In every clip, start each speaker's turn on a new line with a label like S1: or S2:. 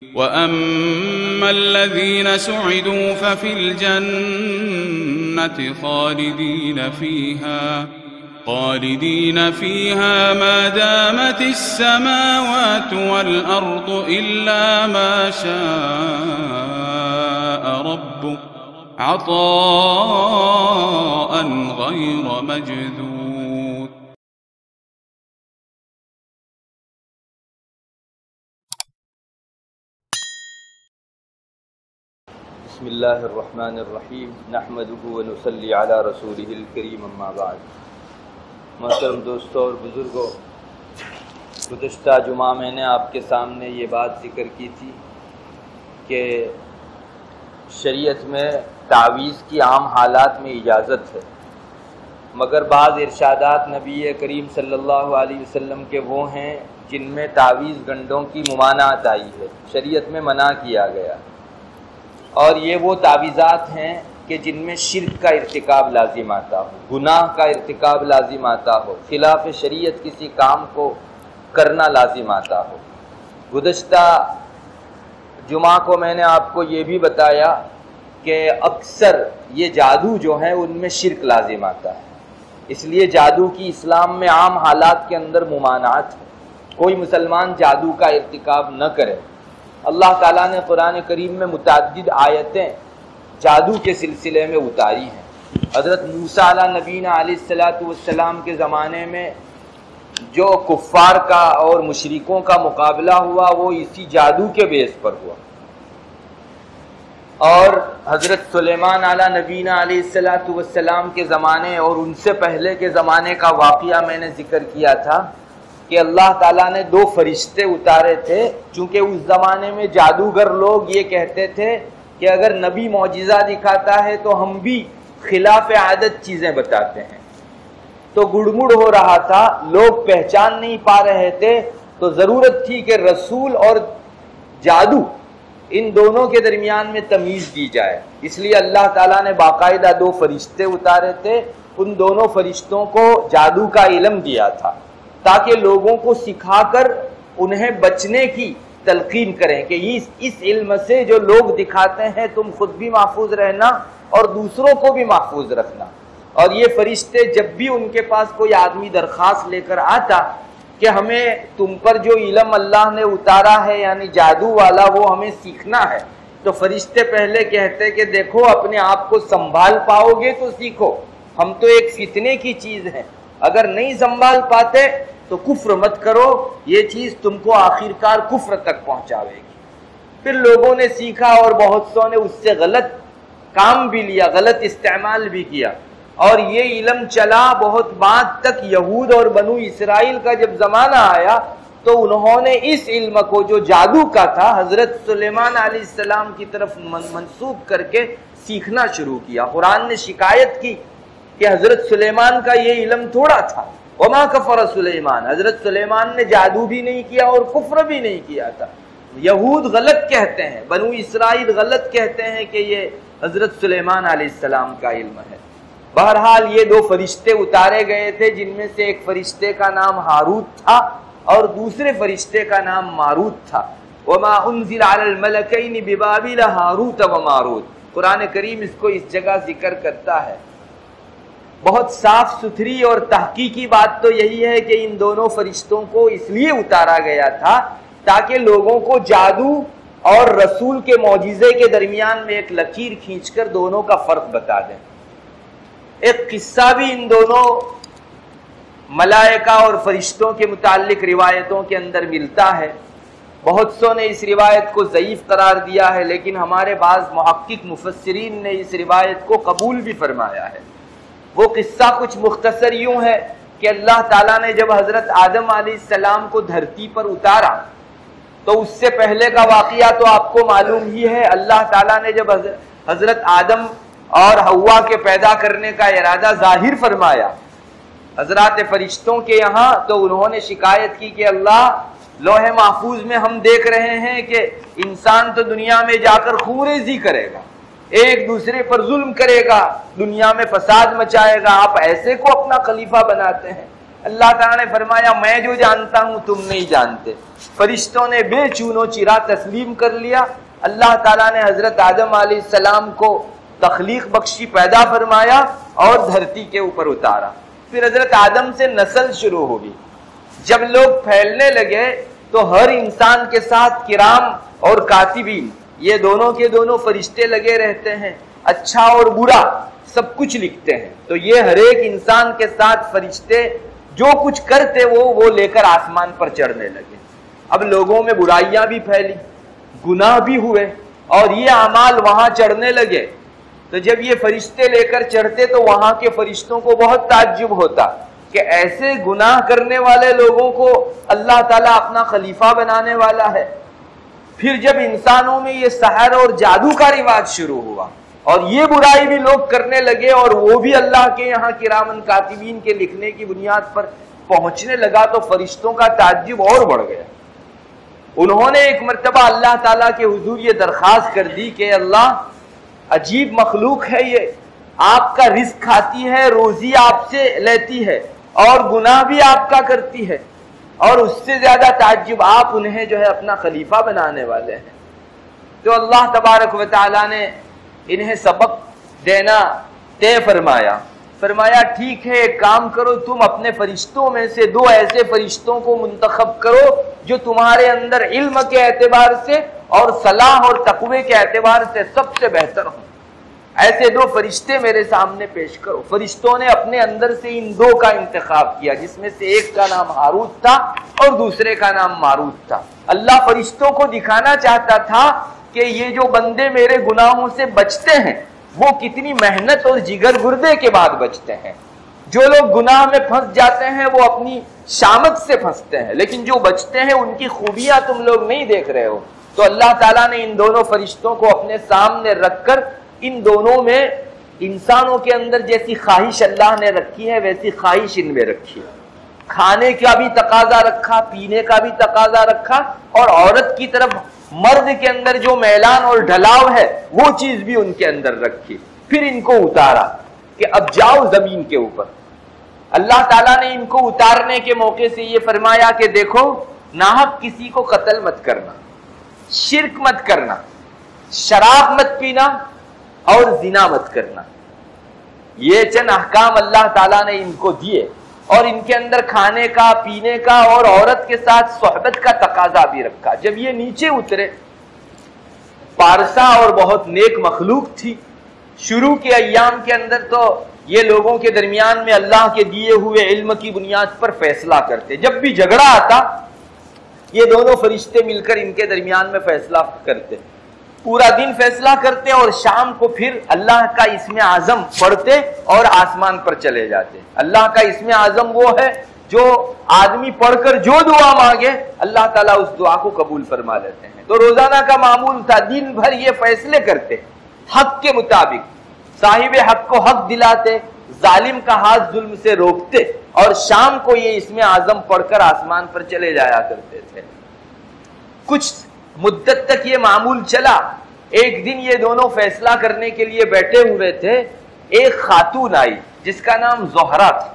S1: وَأَمَّا الَّذِينَ سُعِدُوا فَفِي الْجَنَّةِ خَالِدِينَ فِيهَا مَا دَامَتِ السَّمَاوَاتُ وَالْأَرْضُ إِلَّا مَا شَاءَ رَبُّكَ عَطَاءً غَيْرَ مَجْذُوذٍ.
S2: بسم اللہ الرحمن الرحیم نحمدہ ونصلی علی رسولہ الکریم اما بعد. محترم دوستوں اور بزرگوں، گزشتہ جمعہ میں نے آپ کے سامنے یہ بات ذکر کی تھی کہ شریعت میں تعویذ کی عام حالات میں اجازت ہے، مگر بعض ارشادات نبی کریم صلی اللہ علیہ وسلم کے وہ ہیں جن میں تعویذ گنڈوں کی ممانعت آئی ہے، شریعت میں منع کیا گیا. اور یہ وہ تعویذات ہیں کہ جن میں شرک کا ارتکاب لازم آتا ہو، گناہ کا ارتکاب لازم آتا ہو، خلاف شریعت کسی کام کو کرنا لازم آتا ہو. گزشتہ جمعہ کو میں نے آپ کو یہ بھی بتایا کہ اکثر یہ جادو جو ہے ان میں شرک لازم آتا ہے، اس لیے جادو کی اسلام میں عام حالات کے اندر ممانعت ہے. کوئی مسلمان جادو کا ارتکاب نہ کرے. اللہ تعالیٰ نے قرآن کریم میں متعدد آیتیں جادو کے سلسلے میں اتاری ہیں. حضرت موسیٰ علیہ نبینا علیہ السلام کے زمانے میں جو کفار کا اور مشرکوں کا مقابلہ ہوا وہ اسی جادو کے بیس پر ہوا. اور حضرت سلیمان علیہ نبینا علیہ السلام کے زمانے اور ان سے پہلے کے زمانے کا واقعہ میں نے ذکر کیا تھا کہ اللہ تعالیٰ نے 2 فرشتے اتارے تھے، چونکہ اس زمانے میں جادوگر لوگ یہ کہتے تھے کہ اگر نبی معجزہ دکھاتا ہے تو ہم بھی خلاف عادت چیزیں بتاتے ہیں. تو گڑمڑ ہو رہا تھا، لوگ پہچان نہیں پا رہے تھے، تو ضرورت تھی کہ رسول اور جادو ان دونوں کے درمیان میں تمیز دی جائے. اس لیے اللہ تعالیٰ نے باقاعدہ 2 فرشتے اتارے تھے. ان دونوں فرشتوں کو جادو کا علم دیا تھا تاکہ لوگوں کو سکھا کر انہیں بچنے کی تلقین کریں کہ اس علم سے جو لوگ دکھاتے ہیں تم خود بھی محفوظ رہنا اور دوسروں کو بھی محفوظ رکھنا. اور یہ فرشتے جب بھی ان کے پاس کوئی آدمی درخواست لے کر آتا کہ ہمیں تم پر جو علم اللہ نے اتارا ہے یعنی جادو والا وہ ہمیں سیکھنا ہے، تو فرشتے پہلے کہتے کہ دیکھو اپنے آپ کو سنبھال پاؤ گے تو سیکھو، ہم تو ایک فتنے کی چیز ہے، اگر نہیں سنبھال پاتے تو کفر مت کرو، یہ چیز تم کو آخرکار کفر تک پہنچاوے گی. پھر لوگوں نے سیکھا اور بہت سو نے اس سے غلط کام بھی لیا، غلط استعمال بھی کیا، اور یہ علم چلا بہت بعد تک. یہود اور بنو اسرائیل کا جب زمانہ آیا تو انہوں نے اس علم کو جو جادو کا تھا حضرت سلیمان علیہ السلام کی طرف منسوب کر کے سیکھنا شروع کیا. قرآن نے شکایت کی کہ حضرت سلیمان کا یہ علم تھوڑا تھا. وما کفر سلیمان، حضرت سلیمان نے جادو بھی نہیں کیا اور کفر بھی نہیں کیا تھا. یہود غلط کہتے ہیں، بنو اسرائیل غلط کہتے ہیں کہ یہ حضرت سلیمان علیہ السلام کا علم ہے. بہرحال یہ 2 فرشتے اتارے گئے تھے جن میں سے ایک فرشتے کا نام ہاروت تھا اور دوسرے فرشتے کا نام ماروت تھا. وما انزل علی الملکین ببابل ہاروت و ماروت، قرآن کریم اس کو اس جگہ ذکر کرتا ہے. بہت صاف ستھری اور تحقیقی بات تو یہی ہے کہ ان دونوں فرشتوں کو اس لیے اتارا گیا تھا تاکہ لوگوں کو جادو اور رسول کے معجزے کے درمیان میں ایک لکیر کھینچ کر دونوں کا فرق بتا دیں. ایک قصہ بھی ان دونوں ملائکہ اور فرشتوں کے متعلق روایتوں کے اندر ملتا ہے. بہت سو نے اس روایت کو ضعیف قرار دیا ہے، لیکن ہمارے بعض محقق مفسرین نے اس روایت کو قبول بھی فرمایا ہے. وہ قصہ کچھ مختصر یوں ہے کہ اللہ تعالیٰ نے جب حضرت آدم علیہ السلام کو دھرتی پر اتارا تو اس سے پہلے کا واقعہ تو آپ کو معلوم ہی ہے. اللہ تعالیٰ نے جب حضرت آدم اور حوا کے پیدا کرنے کا ارادہ ظاہر فرمایا حضرات فرشتوں کے یہاں، تو انہوں نے شکایت کی کہ اللہ، لوح محفوظ میں ہم دیکھ رہے ہیں کہ انسان تو دنیا میں جا کر خونریزی کرے گا، ایک دوسرے پر ظلم کرے گا، دنیا میں فساد مچائے گا، آپ ایسے کو اپنا خلیفہ بناتے ہیں، اللہ تعالیٰ نے فرمایا میں جو جانتا ہوں تم نہیں جانتے. فرشتوں نے بے چون و چرا تسلیم کر لیا. اللہ تعالیٰ نے حضرت آدم علیہ السلام کو تخلیق بخشی، پیدا فرمایا اور دھرتی کے اوپر اتارا. پھر حضرت آدم سے نسل شروع ہوگی. جب لوگ پھیلنے لگے تو ہر انسان کے ساتھ کرام اور کاتبین، یہ دونوں کے دونوں فرشتے لگے رہتے ہیں، اچھا اور برا سب کچھ لکھتے ہیں. تو یہ ہر ایک انسان کے ساتھ فرشتے جو کچھ کرتے وہ لے کر آسمان پر چڑھنے لگے. اب لوگوں میں برائیاں بھی پھیلی، گناہ بھی ہوئے اور یہ اعمال وہاں چڑھنے لگے. تو جب یہ فرشتے لے کر چڑھتے تو وہاں کے فرشتوں کو بہت تعجب ہوتا کہ ایسے گناہ کرنے والے لوگوں کو اللہ تعالیٰ اپنا خلیفہ بنانے والا ہے. پھر جب انسانوں میں یہ سحر اور جادو کا رواج شروع ہوا اور یہ برائی بھی لوگ کرنے لگے اور وہ بھی اللہ کے یہاں کرامن کاتبین کے لکھنے کی بنیاد پر پہنچنے لگا تو فرشتوں کا تعجب اور بڑھ گیا. انہوں نے ایک مرتبہ اللہ تعالیٰ کے حضور یہ درخواست کر دی کہ اللہ عجیب مخلوق ہے یہ، آپ کا رزق کھاتی ہے، روزی آپ سے لیتی ہے اور گناہ بھی آپ کا کرتی ہے، اور اس سے زیادہ تعجب آپ انہیں جو ہے اپنا خلیفہ بنانے والے ہیں. تو اللہ تبارک و تعالیٰ نے انہیں سبق دینا طے فرمایا ٹھیک ہے ایک کام کرو، تم اپنے فرشتوں میں سے 2 ایسے فرشتوں کو منتخب کرو جو تمہارے اندر علم کے اعتبار سے اور صلاح اور تقوی کے اعتبار سے سب سے بہتر ہوں. ایسے 2 فرشتے میرے سامنے پیش کرو. فرشتوں نے اپنے اندر سے ان 2 کا انتخاب کیا، جس میں سے ایک کا نام ہاروت تھا اور دوسرے کا نام ماروت تھا. اللہ فرشتوں کو دکھانا چاہتا تھا کہ یہ جو بندے میرے گناہوں سے بچتے ہیں وہ کتنی محنت اور جگر گردے کے بعد بچتے ہیں. جو لوگ گناہ میں پھنس جاتے ہیں وہ اپنی شامت سے پھنستے ہیں، لیکن جو بچتے ہیں ان کی خوبیاں تم لوگ نہیں دیکھ رہے ہو. تو اللہ تعالیٰ نے ان دونوں فرشتوں کو اپنے سامنے رکھ کر ان دونوں میں انسانوں کے اندر جیسی خواہش اللہ نے رکھی ہے ویسی خواہش ان میں رکھی ہے. کھانے کا بھی تقاضا رکھا، پینے کا بھی تقاضا رکھا، اور عورت کی طرف مرد کے اندر جو میلان اور ڈھلاؤ ہے وہ چیز بھی ان کے اندر رکھی. پھر ان کو اتارا کہ اب جاؤ زمین کے اوپر. اللہ تعالیٰ نے ان کو اتارنے کے موقع سے یہ فرمایا کہ دیکھو ناحق کسی کو قتل مت کرنا، شرک مت کرنا، شراب مت پینا اور زنا مت کرنا. یہ چند احکام اللہ تعالیٰ نے ان کو دیے اور ان کے اندر کھانے کا، پینے کا اور عورت کے ساتھ صحبت کا تقاضا بھی رکھا. جب یہ نیچے اترے، پارسا اور بہت نیک مخلوق تھی. شروع کے ایام کے اندر تو یہ لوگوں کے درمیان میں اللہ کے دیے ہوئے علم کی بنیاد پر فیصلہ کرتے. جب بھی جھگڑا آتا یہ دونوں فرشتے مل کر ان کے درمیان میں فیصلہ کرتے. پورا دن فیصلہ کرتے اور شام کو پھر اللہ کا اسم اعظم پڑھتے اور آسمان پر چلے جاتے. اللہ کا اسم اعظم وہ ہے جو آدمی پڑھ کر جو دعا مانگے اللہ تعالیٰ اس دعا کو قبول فرما لیتے ہیں. تو روزانہ کا معمول تھا، دن بھر یہ فیصلے کرتے حق کے مطابق، صاحب حق کو حق دلاتے، ظالم کا ہاتھ ظلم سے روکتے، اور شام کو یہ اسم اعظم پڑھ کر آسمان پر چلے جایا کرتے تھے. کچھ مدت تک یہ معمول چلا. ایک دن یہ دونوں فیصلہ کرنے کے لیے بیٹھے ہوئے تھے. ایک خاتون آئی جس کا نام زہرا تھا.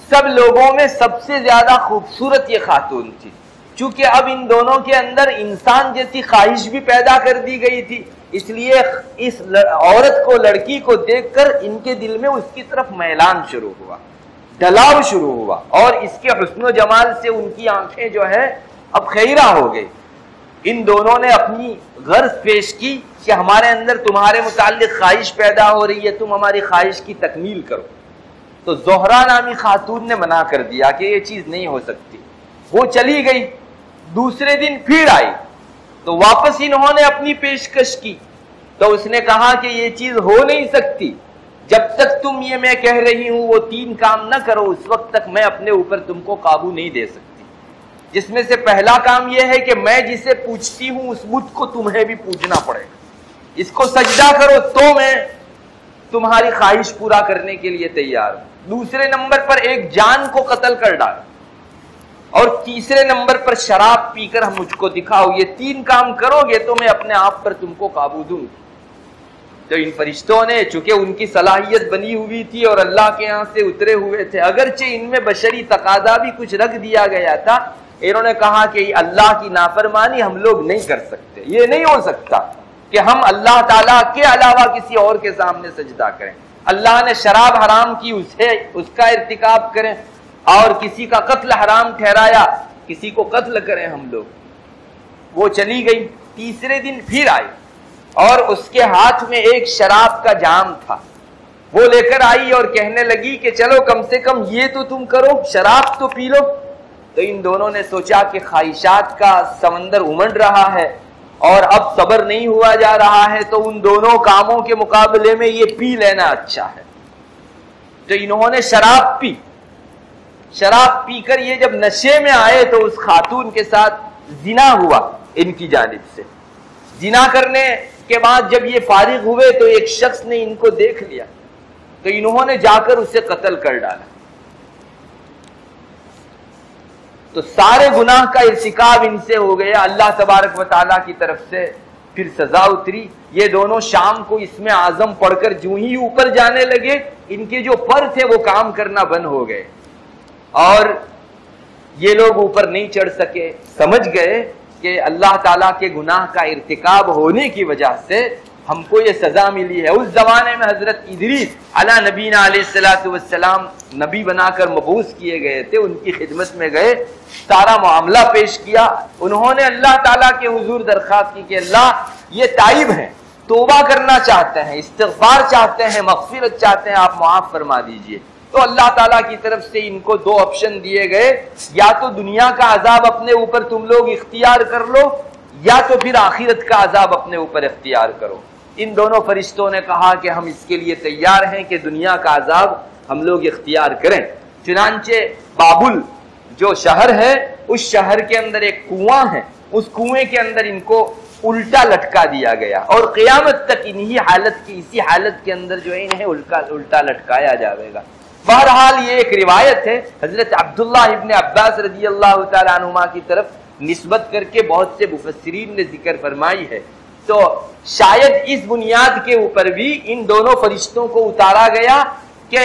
S2: سب لوگوں میں سب سے زیادہ خوبصورت یہ خاتون تھی. چونکہ اب ان دونوں کے اندر انسان جیسی خواہش بھی پیدا کر دی گئی تھی، اس لیے اس عورت کو، لڑکی کو دیکھ کر ان کے دل میں اس کی طرف میلان شروع ہوا، ڈلاؤ شروع ہوا، اور اس کے حسن و جمال سے ان کی آنکھیں جو ہے اب خیرہ ہو گئی. ان دونوں نے اپنی غرض پیش کی کہ ہمارے اندر تمہارے متعلق خواہش پیدا ہو رہی ہے، تم ہماری خواہش کی تکمیل کرو. تو زہرا نامی خاتون نے منع کر دیا کہ یہ چیز نہیں ہو سکتی. وہ چلی گئی. دوسرے دن پھر آئی تو واپس انہوں نے اپنی پیشکش کی. تو اس نے کہا کہ یہ چیز ہو نہیں سکتی، جب تک تم یہ میں کہہ رہی ہوں وہ 3 کام نہ کرو اس وقت تک میں اپنے اوپر تم کو قابو نہیں دے سکتی. جس میں سے پہلا کام یہ ہے کہ میں جسے پوجتی ہوں اس بت کو تمہیں بھی پوجنا پڑے گا. اس کو سجدہ کرو تو میں تمہاری خواہش پورا کرنے کے لیے تیار ہوں. دوسرے نمبر پر ایک جان کو قتل کر ڈال، اور تیسرے نمبر پر شراب پی کر مجھ کو دکھاؤ. یہ 3 کام کرو گے تو میں اپنے آپ پر تم کو قابو دوں گی. تو ان فرشتوں نے چونکہ ان کی صلاحیت بنی ہوئی تھی اور اللہ کے یہاں سے اترے ہوئے تھے، اگرچہ ان میں بشری تقاضا بھی کچھ رکھ دیا گیا تھا، انہوں نے کہا کہ اللہ کی نافرمانی ہم لوگ نہیں کر سکتے، یہ نہیں ہو سکتا کہ ہم اللہ تعالیٰ کے علاوہ کسی اور کے سامنے سجدہ کریں۔ اللہ نے شراب حرام کی، اس کا ارتکاب کریں، اور کسی کا قتل حرام ٹھہرایا، کسی کو قتل کریں ہم لوگ۔ وہ چلی گئی، تیسرے دن پھر آئی اور اس کے ہاتھ میں ایک شراب کا جام تھا، وہ لے کر آئی اور کہنے لگی کہ چلو کم سے کم یہ تو تم کرو، شراب تو پی لو۔ تو ان دونوں نے سوچا کہ خواہشات کا سمندر امنڈ رہا ہے اور اب صبر نہیں ہوا جا رہا ہے، تو ان دونوں کاموں کے مقابلے میں یہ پی لینا اچھا ہے۔ تو انہوں نے شراب پی، شراب پی کر یہ جب نشے میں آئے تو اس خاتون کے ساتھ زنا ہوا ان کی جانب سے۔ زنا کرنے کے بعد جب یہ فارغ ہوئے تو ایک شخص نے ان کو دیکھ لیا، تو انہوں نے جا کر اسے قتل کر ڈالا۔ تو سارے گناہ کا ارتکاب ان سے ہو گیا، اللہ تبارک و تعالیٰ کی طرف سے پھر سزا اتری۔ یہ دونوں شام کو اسم اعظم پڑھ کر جو ہی اوپر جانے لگے، ان کے جو پر تھے وہ کام کرنا بند ہو گئے اور یہ لوگ اوپر نہیں چڑھ سکے۔ سمجھ گئے کہ اللہ تعالیٰ کے گناہ کا ارتکاب ہونے کی وجہ سے ہم کو یہ سزا ملی ہے۔ اس زمانے میں حضرت ادریس علیہ نبینا علیہ السلام نبی بنا کر مبعوث کیے گئے تھے، ان کی خدمت میں گئے، سارا معاملہ پیش کیا۔ انہوں نے اللہ تعالیٰ کے حضور درخواست کی کہ اللہ یہ تائب ہیں، توبہ کرنا چاہتے ہیں، استغفار چاہتے ہیں، مغفرت چاہتے ہیں، آپ معاف فرما دیجئے۔ تو اللہ تعالیٰ کی طرف سے ان کو دو آپشن دیے گئے، یا تو دنیا کا عذاب اپنے اوپر تم لوگ اختیار کر لو، یا تو پھر آخرت کا عذاب اپنے اوپر اختیار کرو۔ ان دونوں فرشتوں نے کہا کہ ہم اس کے لیے تیار ہیں کہ دنیا کا عذاب ہم لوگ اختیار کریں۔ چنانچہ بابل جو شہر ہے، اس شہر کے اندر ایک کنواں ہے، اس کنویں کے اندر ان کو الٹا لٹکا دیا گیا اور قیامت تک اسی حالت کے اندر جو ہے انہیں الٹا لٹکایا جائے گا۔ بہرحال یہ ایک روایت ہے، حضرت عبداللہ ابن عباس رضی اللہ تعالیٰ عنہما کی طرف نسبت کر کے بہت سے مفسرین نے ذکر فرمائی ہے۔ تو شاید اس بنیاد کے اوپر بھی ان دونوں فرشتوں کو اتارا گیا کہ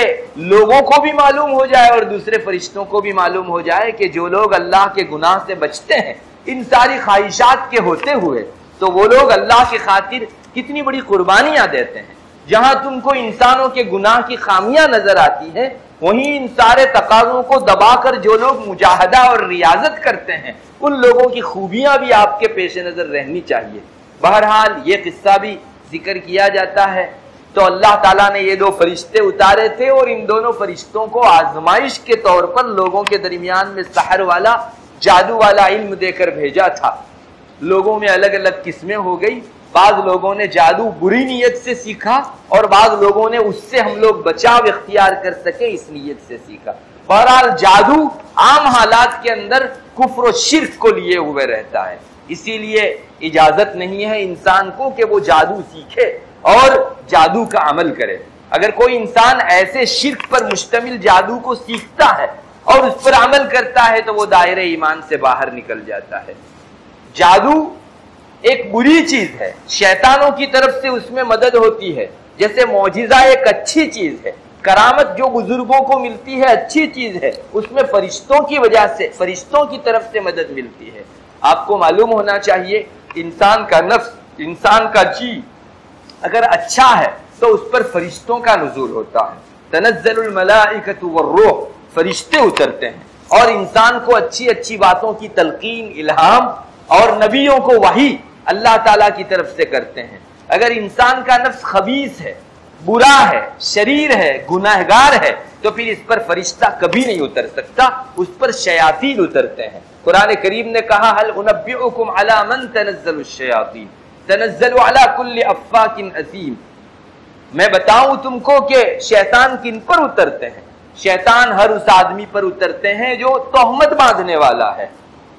S2: لوگوں کو بھی معلوم ہو جائے اور دوسرے فرشتوں کو بھی معلوم ہو جائے کہ جو لوگ اللہ کے گناہ سے بچتے ہیں ان ساری خواہشات کے ہوتے ہوئے، تو وہ لوگ اللہ کی خاطر کتنی بڑی قربانیاں دیتے ہیں۔ جہاں تم کو انسانوں کے گناہ کی خامیاں نظر آتی ہیں، وہیں ان سارے تقاضوں کو دبا کر جو لوگ مجاہدہ اور ریاضت کرتے ہیں، ان لوگوں کی خوبیاں بھی آپ کے پیش نظر رہنی چاہیے۔ بہرحال یہ قصہ بھی ذکر کیا جاتا ہے۔ تو اللہ تعالیٰ نے یہ دو فرشتے اتارے تھے اور ان دونوں فرشتوں کو آزمائش کے طور پر لوگوں کے درمیان میں سحر والا، جادو والا علم دے کر بھیجا تھا۔ لوگوں میں الگ الگ قسمیں ہو گئی، بعض لوگوں نے جادو بری نیت سے سیکھا اور بعض لوگوں نے اس سے ہم لوگ بچاؤ اختیار کر سکے اس نیت سے سیکھا۔ بہرحال جادو عام حالات کے اندر کفر و شرک کو لیے ہوئے رہتا ہے، اسی لیے اجازت نہیں ہے انسان کو کہ وہ جادو سیکھے اور جادو کا عمل کرے۔ اگر کوئی انسان ایسے شرک پر مشتمل جادو کو سیکھتا ہے اور اس پر عمل کرتا ہے تو وہ دائرہ ایمان سے باہر نکل جاتا ہے۔ جادو ایک بری چیز ہے، شیطانوں کی طرف سے اس میں مدد ہوتی ہے، جیسے معجزہ ایک اچھی چیز ہے، کرامت جو بزرگوں کو ملتی ہے اچھی چیز ہے، اس میں فرشتوں کی وجہ سے، فرشتوں کی طرف سے مدد ملتی ہے۔ آپ کو معلوم ہونا چاہیے انسان کا نفس، انسان کا جی اگر اچھا ہے تو اس پر فرشتوں کا نزول ہوتا ہے۔ تنزل الملائکۃ والروح، فرشتے اترتے ہیں اور انسان کو اچھی اچھی باتوں کی تلقین، الہام، اور نبیوں کو وحی اللہ تعالیٰ کی طرف سے کرتے ہیں۔ اگر انسان کا نفس خبیث ہے، برا ہے، شریر ہے، گناہگار ہے، تو پھر اس پر فرشتہ کبھی نہیں اتر سکتا، اس پر شیاطین اترتے ہیں۔ قرآن کریم نے کہا هل انبئکم علی من تنزل الشیاطین تنزل علی کل افاک اثیم، میں بتاؤں تم کو کہ شیطان کن پر اترتے ہیں؟ شیطان ہر اس آدمی پر اترتے ہیں جو تہمت باندھنے والا ہے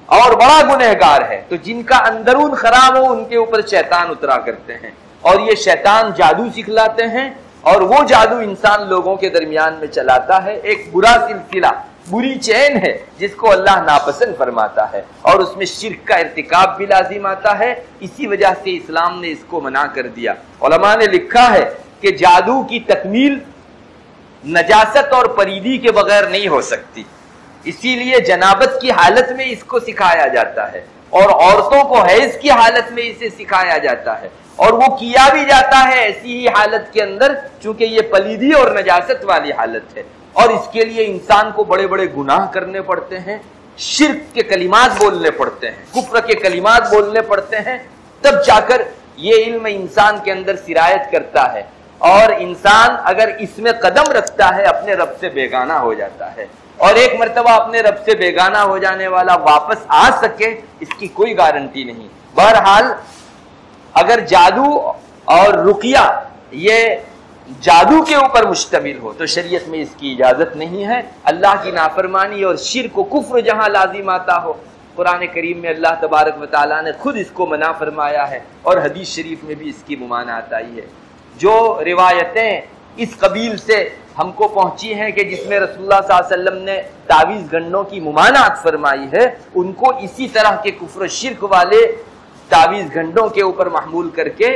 S2: اور بڑا گنہگار ہے، تو جن کا اندرون خراب ہو ان کے اوپر شیطان اترا کرتے ہیں، اور یہ شیطان جادو سکھلاتے ہیں اور وہ جادو انسان لوگوں کے درمیان میں چلاتا ہے۔ ایک برا سلسلہ بری چین ہے جس کو اللہ ناپسند فرماتا ہے، اور اس میں شرک کا ارتکاب بھی لازم آتا ہے۔ اسی وجہ سے اسلام نے اس کو منع کر دیا۔ علماء نے لکھا ہے کہ جادو کی تکمیل نجاست اور پلیدی کے بغیر نہیں ہو سکتی، اسی لیے جنابت کی حالت میں اس کو سکھایا جاتا ہے، اور عورتوں کو حیض کی حالت میں اسے سکھایا جاتا ہے، اور وہ کیا بھی جاتا ہے ایسی ہی حالت کے اندر، چونکہ یہ پلیدی اور نجاست والی حالت ہے، اور اس کے لیے انسان کو بڑے بڑے گناہ کرنے پڑتے ہیں، شرک کے کلمات بولنے پڑتے ہیں، کفر کے کلمات بولنے پڑتے ہیں، تب جا کر یہ علم انسان کے اندر سرایت کرتا ہے، اور انسان اگر اس میں قدم رکھتا ہے اپنے رب سے بیگانہ ہو جاتا ہے، اور ایک مرتبہ اپنے رب سے بیگانہ ہو جانے والا واپس آ سکے اس کی کوئی گارنٹی نہیں۔ بہرحال اگر جادو اور رقیہ یہ جادو کے اوپر مشتمل ہو تو شریعت میں اس کی اجازت نہیں ہے۔ اللہ کی نافرمانی اور شرک و کفر جہاں لازم آتا ہو، قرآن کریم میں اللہ تبارک و تعالیٰ نے خود اس کو منع فرمایا ہے، اور حدیث شریف میں بھی اس کی ممانعت آئی ہے۔ جو روایتیں اس قبیل سے ہم کو پہنچی ہیں کہ جس میں رسول اللہ صلی اللہ علیہ وسلم نے تعویذ گنڈوں کی ممانعت فرمائی ہے، ان کو اسی طرح کے کفر و شرک والے تعویذ گنڈوں کے اوپر محمول کر کے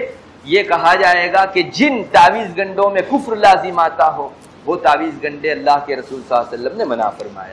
S2: یہ کہا جائے گا کہ جن تعویذ گنڈوں میں کفر لازم آتا ہو وہ تعویذ گنڈے اللہ کے رسول صلی اللہ علیہ وسلم نے منع فرمائے۔